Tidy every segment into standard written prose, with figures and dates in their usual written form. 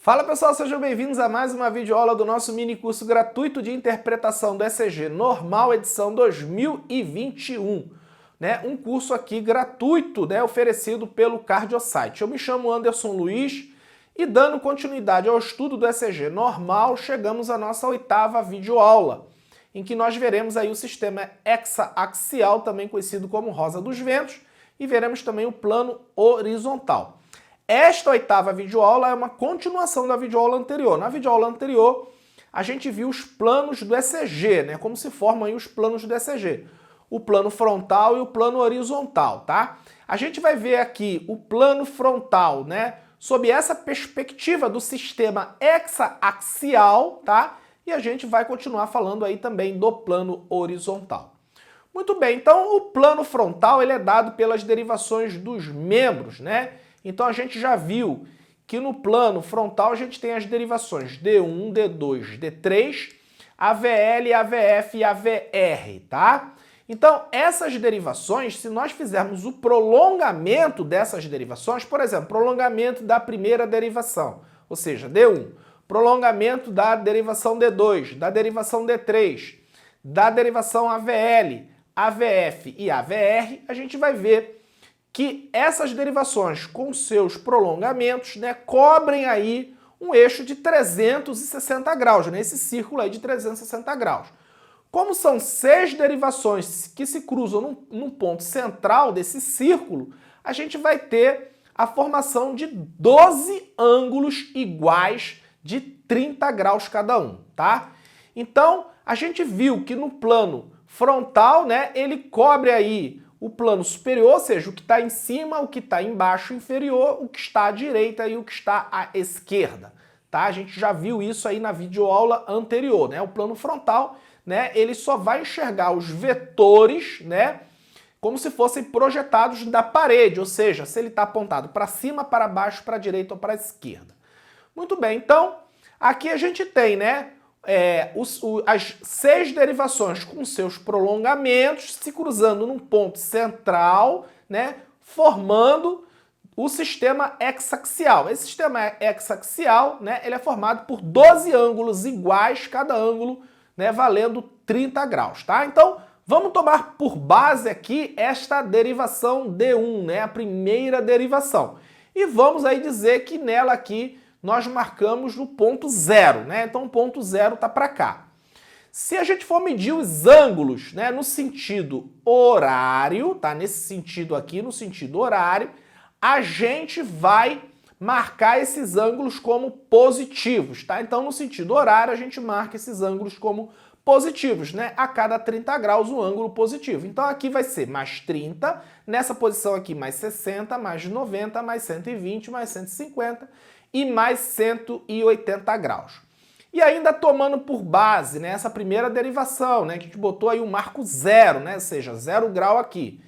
Fala pessoal, sejam bem-vindos a mais uma videoaula do nosso mini curso gratuito de interpretação do ECG Normal, edição 2021. Um curso aqui gratuito, oferecido pelo Cardiosite. Eu me chamo Anderson Luiz e dando continuidade ao estudo do ECG Normal, chegamos à nossa 8ª videoaula, em que nós veremos aí o sistema hexaaxial, também conhecido como rosa dos ventos, e veremos também o plano horizontal. Esta 8ª videoaula é uma continuação da videoaula anterior. Na videoaula anterior, a gente viu os planos do ECG, como se formam aí os planos do ECG. O plano frontal e o plano horizontal, tá? A gente vai ver aqui o plano frontal, sob essa perspectiva do sistema hexaaxial, tá? E a gente vai continuar falando aí também do plano horizontal. Muito bem, então o plano frontal ele é dado pelas derivações dos membros, Então a gente já viu que no plano frontal a gente tem as derivações D1, D2, D3, AVL, AVF e AVR, tá? Então essas derivações, se nós fizermos o prolongamento dessas derivações, por exemplo, prolongamento da primeira derivação, ou seja, D1, prolongamento da derivação D2, da derivação D3, da derivação AVL, AVF e AVR, a gente vai ver que essas derivações com seus prolongamentos cobrem aí um eixo de 360 graus, esse círculo aí de 360 graus. Como são 6 derivações que se cruzam num ponto central desse círculo, a gente vai ter a formação de 12 ângulos iguais de 30 graus cada um, tá? Então, a gente viu que no plano frontal, ele cobre aí o plano superior, ou seja, o que está em cima, o que está embaixo inferior, o que está à direita e o que está à esquerda, tá? A gente já viu isso aí na videoaula anterior, O plano frontal, ele só vai enxergar os vetores, como se fossem projetados da parede, ou seja, se ele está apontado para cima, para baixo, para a direita ou para a esquerda. Muito bem, então, aqui a gente tem, as 6 derivações com seus prolongamentos se cruzando num ponto central, formando o sistema hexaaxial. Esse sistema hexaaxial, ele é formado por 12 ângulos iguais, cada ângulo, valendo 30 graus, tá? Então, vamos tomar por base aqui esta derivação D1, a primeira derivação. E vamos aí dizer que nela aqui nós marcamos no ponto zero, Então o ponto zero está para cá. Se a gente for medir os ângulos, no sentido horário, tá? Nesse sentido aqui, no sentido horário, a gente vai marcar esses ângulos como positivos, tá? Então no sentido horário a gente marca esses ângulos como positivos, A cada 30 graus um ângulo positivo. Então aqui vai ser mais 30, nessa posição aqui mais 60, mais 90, mais 120, mais 150 e mais 180 graus. E ainda tomando por base, essa primeira derivação, que a gente botou aí o marco zero, ou seja, 0 grau aqui.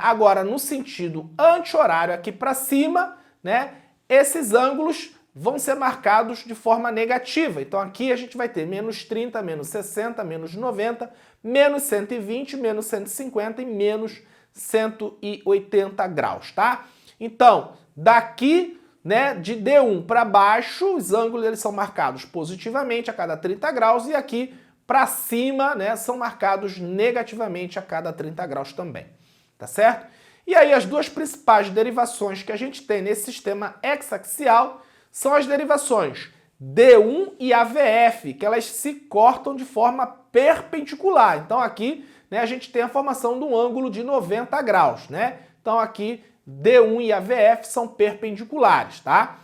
Agora, no sentido anti-horário aqui para cima, esses ângulos vão ser marcados de forma negativa. Então aqui a gente vai ter menos 30, menos 60, menos 90, menos 120, menos 150 e menos 180 graus, tá? Então, daqui de D1 para baixo, os ângulos eles são marcados positivamente a cada 30 graus e aqui para cima, são marcados negativamente a cada 30 graus também, tá certo? E aí as duas principais derivações que a gente tem nesse sistema hexaaxial são as derivações D1 e AVF, que elas se cortam de forma perpendicular. Então aqui, a gente tem a formação de um ângulo de 90 graus, Então aqui D1 e AVF são perpendiculares, tá?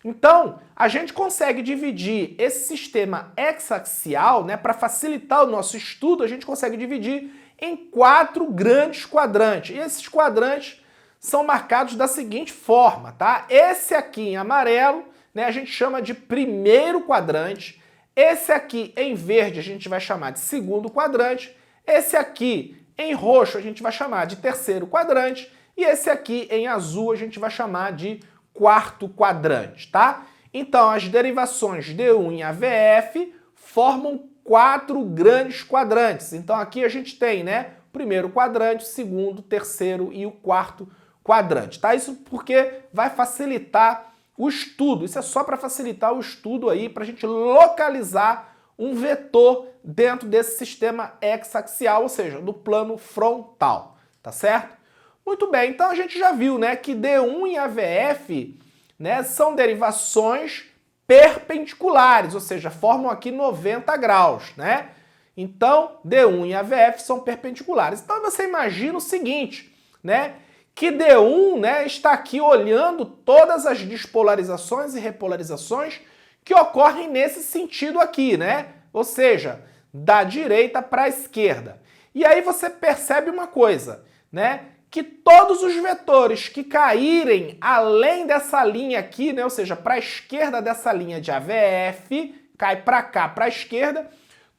Então, a gente consegue dividir esse sistema hexaaxial, para facilitar o nosso estudo, a gente consegue dividir em 4 grandes quadrantes. E esses quadrantes são marcados da seguinte forma, tá? Esse aqui em amarelo, a gente chama de primeiro quadrante. Esse aqui em verde a gente vai chamar de segundo quadrante. Esse aqui em roxo a gente vai chamar de terceiro quadrante. E esse aqui em azul a gente vai chamar de quarto quadrante, tá? Então as derivações D1 e AVF formam 4 grandes quadrantes. Então aqui a gente tem, o primeiro quadrante, o segundo, o terceiro e o quarto quadrante, tá? Isso porque vai facilitar o estudo. Isso é só para facilitar o estudo aí, para a gente localizar um vetor dentro desse sistema x-axial, ou seja, do plano frontal, tá certo? Muito bem, então a gente já viu, né, que D1 e AVF, né, são derivações perpendiculares, ou seja, formam aqui 90 graus, né? Então, D1 e AVF são perpendiculares. Então você imagina o seguinte, né, que D1, né, está aqui olhando todas as despolarizações e repolarizações que ocorrem nesse sentido aqui, né? Ou seja, da direita para a esquerda. E aí você percebe uma coisa, né? Que todos os vetores que caírem além dessa linha aqui, né? Ou seja, para a esquerda dessa linha de AVF, cai para cá, para a esquerda,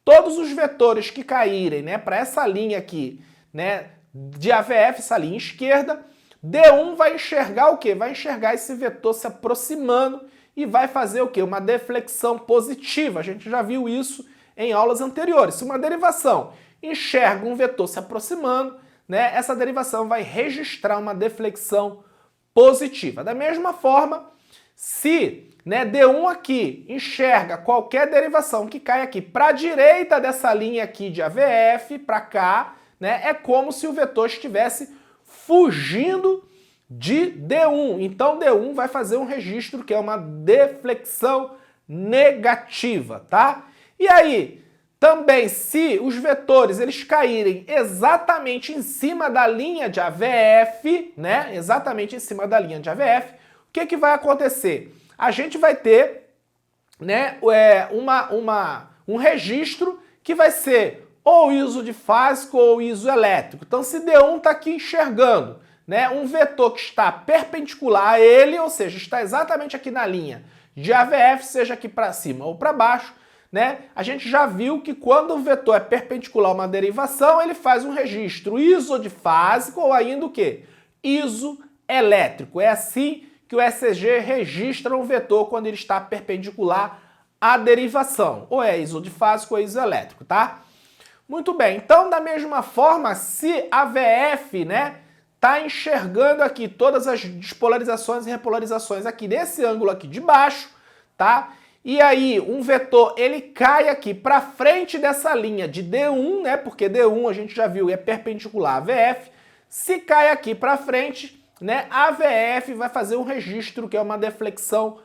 todos os vetores que caírem, né, para essa linha aqui, né, de AVF, essa linha esquerda, D1 vai enxergar o quê? Vai enxergar esse vetor se aproximando e vai fazer o quê? Uma deflexão positiva. A gente já viu isso em aulas anteriores. Se uma derivação enxerga um vetor se aproximando, né, essa derivação vai registrar uma deflexão positiva. Da mesma forma, se, né, D1 aqui enxerga qualquer derivação que cai aqui para a direita dessa linha aqui de AVF, para cá, né, é como se o vetor estivesse fugindo de D1. Então D1 vai fazer um registro que é uma deflexão negativa, tá? E aí, também se os vetores eles caírem exatamente em cima da linha de AVF, né? Exatamente em cima da linha de AVF, o que vai acontecer? A gente vai ter, né, um registro que vai ser ou isodifásico ou isoelétrico. Então se D1 está aqui enxergando, né, um vetor que está perpendicular a ele, ou seja, está exatamente aqui na linha de AVF, seja aqui para cima ou para baixo, né, a gente já viu que quando o vetor é perpendicular a uma derivação, ele faz um registro isodifásico ou ainda o quê? Isoelétrico. É assim que o ECG registra um vetor quando ele está perpendicular à derivação. Ou é isodifásico ou isoelétrico, tá? Muito bem, então da mesma forma, se a VF, né, tá enxergando aqui todas as despolarizações e repolarizações aqui nesse ângulo aqui de baixo, tá? E aí um vetor, ele cai aqui para frente dessa linha de D1, né? Porque D1 a gente já viu é perpendicular a VF. Se cai aqui para frente, né, a VF vai fazer um registro que é uma deflexão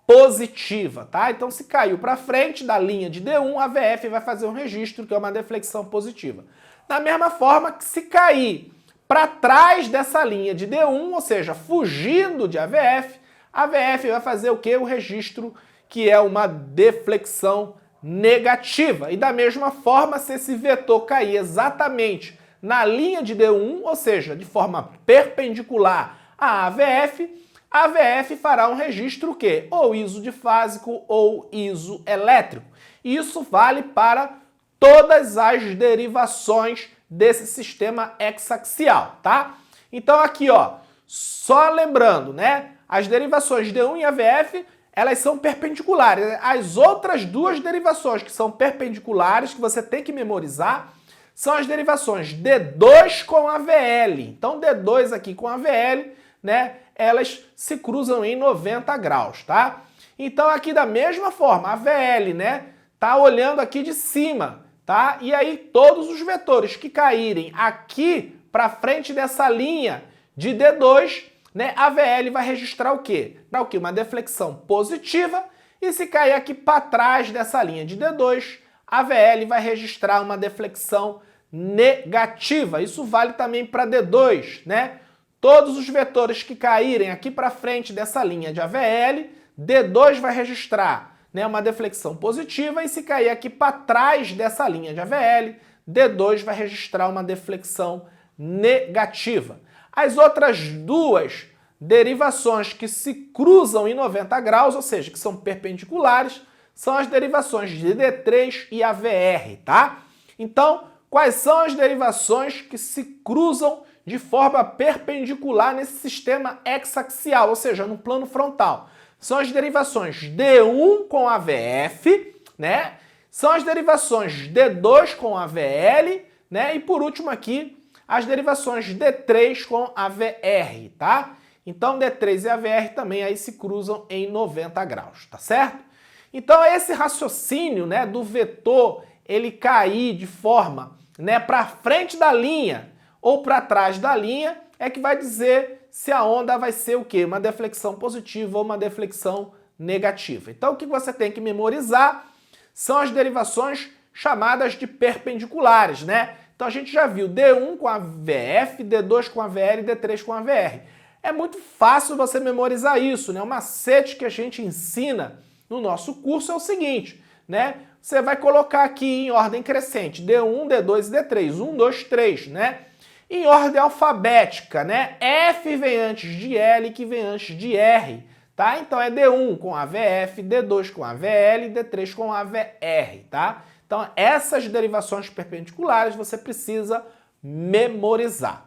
positiva, tá? Então se caiu para frente da linha de D1, a VF vai fazer um registro que é uma deflexão positiva. Da mesma forma que se cair para trás dessa linha de D1, ou seja, fugindo de AVF, a VF vai fazer o quê? O registro que é uma deflexão negativa. E da mesma forma, se esse vetor cair exatamente na linha de D1, ou seja, de forma perpendicular à AVF, a VF fará um registro o quê? Ou isodifásico ou isoelétrico. Isso vale para todas as derivações desse sistema hexaxial, tá? Então aqui, ó, só lembrando, né? As derivações D1 e AVF, elas são perpendiculares. As outras duas derivações que são perpendiculares, que você tem que memorizar, são as derivações D2 com AVL. Então D2 aqui com AVL, né? Elas se cruzam em 90 graus, tá? Então aqui da mesma forma, a VL, né, tá olhando aqui de cima, tá? E aí todos os vetores que caírem aqui para frente dessa linha de D2, né, a VL vai registrar o quê? Para o quê? Uma deflexão positiva, e se cair aqui para trás dessa linha de D2, a VL vai registrar uma deflexão negativa. Isso vale também para D2, né? Todos os vetores que caírem aqui para frente dessa linha de AVL, D2 vai registrar, né, uma deflexão positiva, e se cair aqui para trás dessa linha de AVL, D2 vai registrar uma deflexão negativa. As outras duas derivações que se cruzam em 90 graus, ou seja, que são perpendiculares, são as derivações de D3 e AVR, tá? Então, quais são as derivações que se cruzam de forma perpendicular nesse sistema hexaxial, ou seja, no plano frontal? São as derivações D1 com AVF, né? São as derivações D2 com AVL, né? E por último aqui, as derivações D3 com AVR, tá? Então D3 e AVR também aí se cruzam em 90 graus, tá certo? Então esse raciocínio, né, do vetor ele cair de forma, né, para frente da linha ou para trás da linha é que vai dizer se a onda vai ser o quê? Uma deflexão positiva ou uma deflexão negativa. Então o que você tem que memorizar são as derivações chamadas de perpendiculares, né? Então a gente já viu D1 com a VF, D2 com a VL e D3 com a VR. É muito fácil você memorizar isso, né? O macete que a gente ensina no nosso curso é o seguinte, né? Você vai colocar aqui em ordem crescente, D1, D2 e D3, 1, 2, 3, né? Em ordem alfabética, né? F vem antes de L, que vem antes de R, tá? Então é D1 com a VF, D2 com a VL e D3 com a VR, tá? Então essas derivações perpendiculares você precisa memorizar.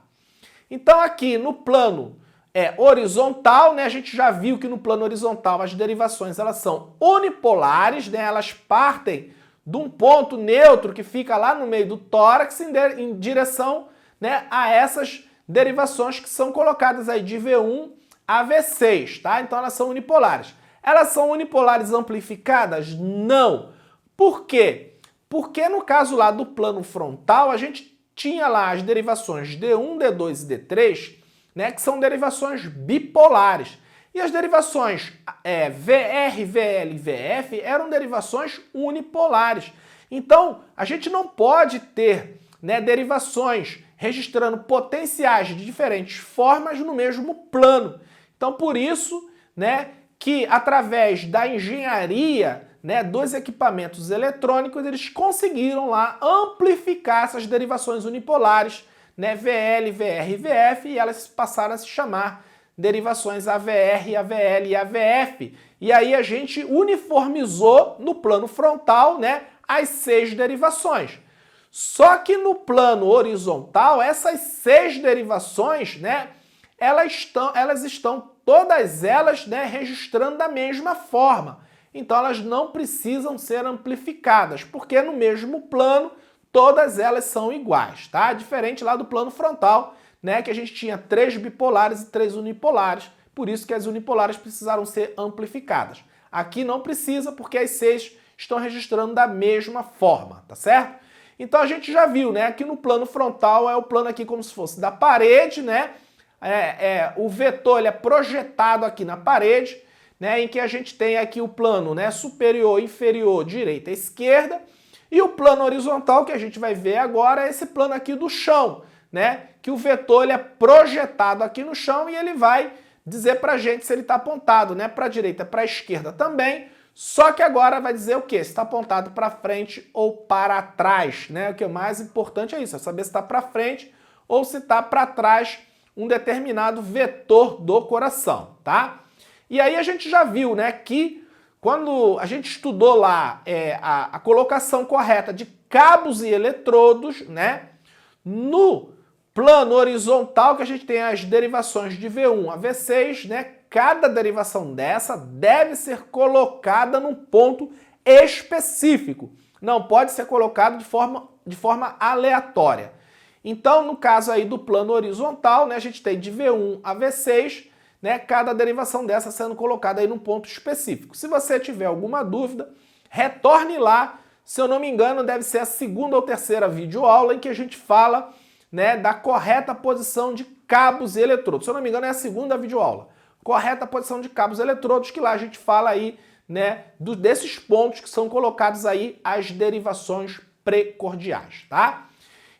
Então aqui no plano horizontal, né, a gente já viu que no plano horizontal as derivações elas são unipolares, né, elas partem de um ponto neutro que fica lá no meio do tórax em direção, né, a essas derivações que são colocadas aí de V1 a V6, tá? Então elas são unipolares. Elas são unipolares amplificadas? Não. Por quê? Porque no caso lá do plano frontal a gente tinha lá as derivações D1, D2 e D3, né, que são derivações bipolares. E as derivações VR, VL e VF eram derivações unipolares. Então, a gente não pode ter, né, derivações registrando potenciais de diferentes formas no mesmo plano. Então, por isso, né, que através da engenharia, né, dos equipamentos eletrônicos, eles conseguiram lá amplificar essas derivações unipolares, né, VL, VR e VF, e elas passaram a se chamar derivações AVR, AVL e AVF. E aí a gente uniformizou no plano frontal, né, as 6 derivações. Só que no plano horizontal, essas 6 derivações, né, elas estão todas elas, né, registrando da mesma forma. Então elas não precisam ser amplificadas, porque no mesmo plano todas elas são iguais, tá? Diferente lá do plano frontal, né, que a gente tinha 3 bipolares e 3 unipolares, por isso que as unipolares precisaram ser amplificadas. Aqui não precisa, porque as 6 estão registrando da mesma forma, tá certo? Então a gente já viu, né, aqui no plano frontal é o plano aqui como se fosse da parede, né? O vetor ele é projetado aqui na parede, né, em que a gente tem aqui o plano, né, superior, inferior, direita e esquerda, e o plano horizontal que a gente vai ver agora é esse plano aqui do chão, né, que o vetor ele é projetado aqui no chão e ele vai dizer pra gente se ele está apontado, né, para a direita, para a esquerda também, só que agora vai dizer o quê? Se está apontado para frente ou para trás, né? O que é mais importante é isso, é saber se está para frente ou se está para trás um determinado vetor do coração, tá? E aí a gente já viu, né, que quando a gente estudou lá a colocação correta de cabos e eletrodos, né, no plano horizontal que a gente tem as derivações de V1 a V6, né, cada derivação dessa deve ser colocada num ponto específico. Não pode ser colocado de forma aleatória. Então, no caso aí do plano horizontal, né, a gente tem de V1 a V6, né, cada derivação dessa sendo colocada aí num ponto específico. Se você tiver alguma dúvida, retorne lá. Se eu não me engano, deve ser a 2ª ou 3ª videoaula em que a gente fala, né, da correta posição de cabos e eletrodos. Se eu não me engano, é a 2ª videoaula. Correta posição de cabos e eletrodos, que lá a gente fala aí, né, desses pontos que são colocados aí as derivações precordiais, tá?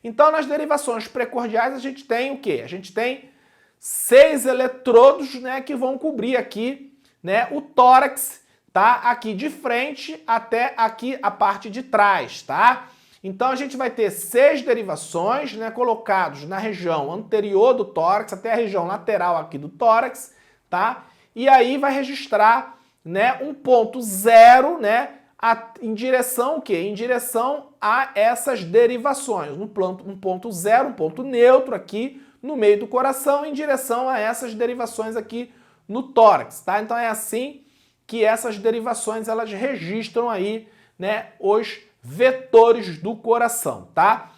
Então, nas derivações precordiais, a gente tem o quê? A gente tem 6 eletrodos, né, que vão cobrir aqui, né, o tórax, tá? Aqui de frente até aqui a parte de trás, tá? Então a gente vai ter 6 derivações, né, colocados na região anterior do tórax até a região lateral aqui do tórax, tá? E aí vai registrar, né, um ponto 0, né, em direção o quê? Em direção a essas derivações. Um ponto 0, um ponto neutro aqui no meio do coração, em direção a essas derivações aqui no tórax, tá? Então é assim que essas derivações elas registram aí, né, os vetores do coração, tá?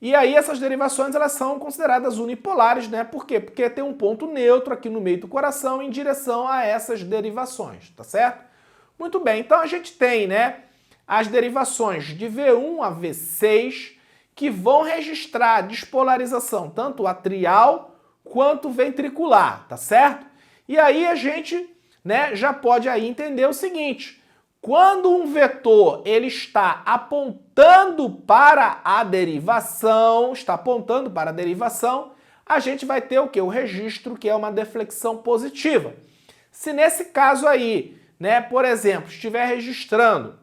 E aí essas derivações elas são consideradas unipolares, né? Por quê? Porque tem um ponto neutro aqui no meio do coração em direção a essas derivações, tá certo? Muito bem, então a gente tem, né, as derivações de V1 a V6 que vão registrar a despolarização tanto atrial quanto ventricular, tá certo? E aí a gente, né, já pode aí entender o seguinte: quando um vetor ele está apontando para a derivação, a gente vai ter o quê? O registro, que é uma deflexão positiva. Se nesse caso aí, né, por exemplo, estiver registrando,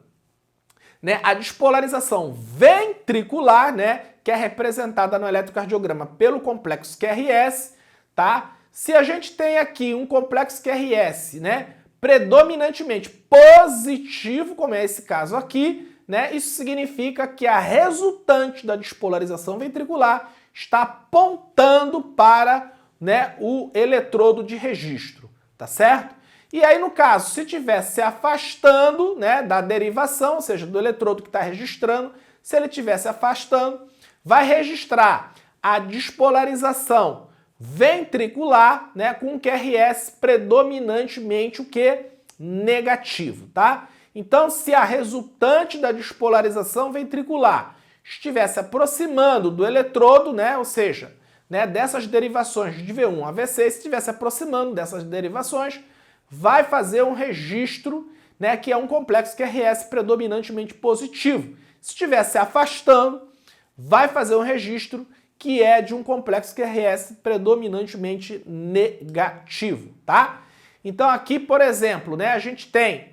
né, a despolarização ventricular, né, que é representada no eletrocardiograma pelo complexo QRS, tá? Se a gente tem aqui um complexo QRS, né, predominantemente positivo, como é esse caso aqui, né, isso significa que a resultante da despolarização ventricular está apontando para, né, o eletrodo de registro, tá certo? E aí, no caso, se estiver se afastando, né, da derivação, ou seja, do eletrodo que está registrando, se ele estiver se afastando, vai registrar a despolarização ventricular, né, com QRS predominantemente o que? Negativo, tá? Então, se a resultante da despolarização ventricular estiver se aproximando do eletrodo, né, ou seja, né, dessas derivações de V1 a V6, se estiver se aproximando dessas derivações, vai fazer um registro, né, que é um complexo QRS predominantemente positivo. Se estiver se afastando, vai fazer um registro que é de um complexo QRS predominantemente negativo, tá? Então aqui, por exemplo, né, a gente tem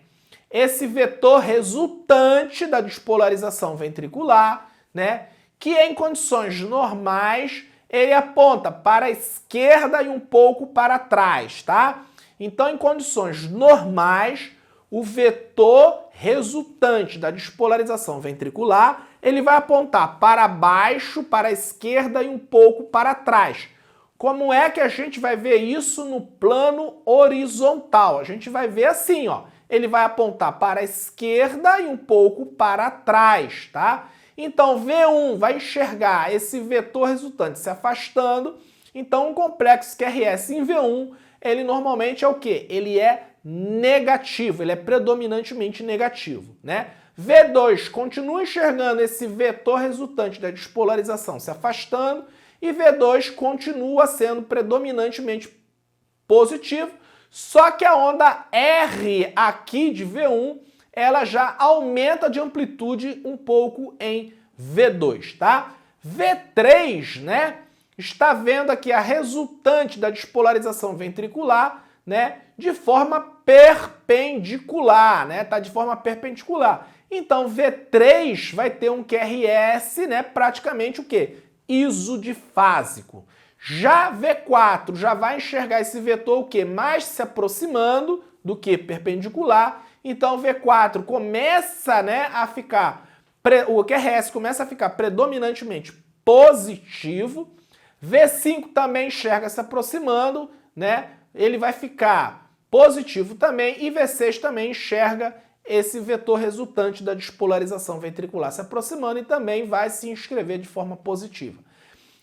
esse vetor resultante da despolarização ventricular, né, que em condições normais ele aponta para a esquerda e um pouco para trás, tá? Então, em condições normais, o vetor resultante da despolarização ventricular, ele vai apontar para baixo, para a esquerda e um pouco para trás. Como é que a gente vai ver isso no plano horizontal? A gente vai ver assim, ó. Ele vai apontar para a esquerda e um pouco para trás, tá? Então, V1 vai enxergar esse vetor resultante se afastando. Então, um complexo QRS em V1, ele normalmente é o quê? Ele é negativo, ele é predominantemente negativo, né? V2 continua enxergando esse vetor resultante da despolarização se afastando e V2 continua sendo predominantemente positivo, só que a onda R aqui de V1, ela já aumenta de amplitude um pouco em V2, tá? V3, né, está vendo aqui a resultante da despolarização ventricular, né, de forma perpendicular, né, tá de forma perpendicular. Então V3 vai ter um QRS, né, praticamente o quê? Isodifásico. Já V4 já vai enxergar esse vetor o quê? Mais se aproximando do que perpendicular. Então V4 começa, né, a ficar, o QRS começa a ficar predominantemente positivo. V5 também enxerga se aproximando, né? Ele vai ficar positivo também e V6 também enxerga esse vetor resultante da despolarização ventricular se aproximando e também vai se inscrever de forma positiva.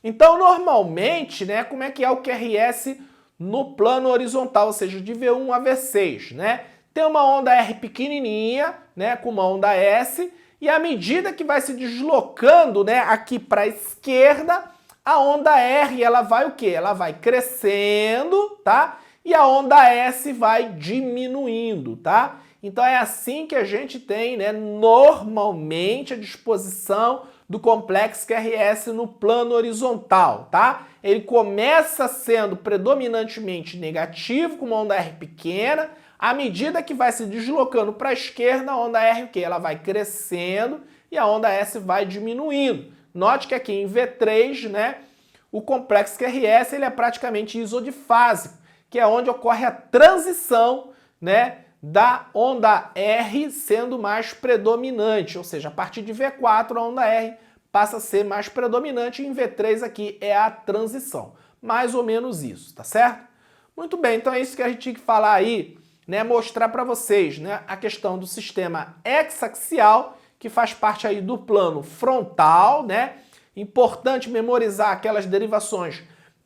Então, normalmente, né, como é que é o QRS no plano horizontal, ou seja, de V1 a V6, né? Tem uma onda R pequenininha, né, com uma onda S, e à medida que vai se deslocando, né, aqui para a esquerda, a onda R, ela vai o quê? Ela vai crescendo, tá? E a onda S vai diminuindo, tá? Então é assim que a gente tem, né, normalmente a disposição do complexo QRS no plano horizontal, tá? Ele começa sendo predominantemente negativo, com uma onda R pequena. À medida que vai se deslocando para a esquerda, a onda R, o quê? Ela vai crescendo e a onda S vai diminuindo. Note que aqui em V3, né, o complexo QRS ele é praticamente isodifásico, que é onde ocorre a transição, né, da onda R sendo mais predominante, ou seja, a partir de V4 a onda R passa a ser mais predominante e em V3 aqui é a transição. Mais ou menos isso, tá certo? Muito bem, então é isso que a gente tinha que falar aí, né, mostrar para vocês, né, a questão do sistema hexaxial, que faz parte aí do plano frontal, né? Importante memorizar aquelas derivações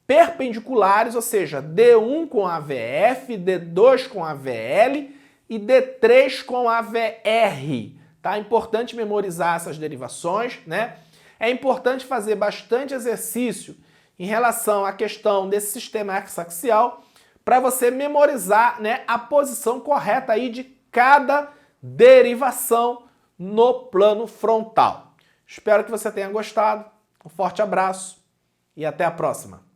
perpendiculares, ou seja, D1 com AVF, D2 com AVL e D3 com AVR. Tá? Importante memorizar essas derivações, né? É importante fazer bastante exercício em relação à questão desse sistema hexaxial para você memorizar, né, a posição correta aí de cada derivação no plano frontal. Espero que você tenha gostado. Um forte abraço e até a próxima.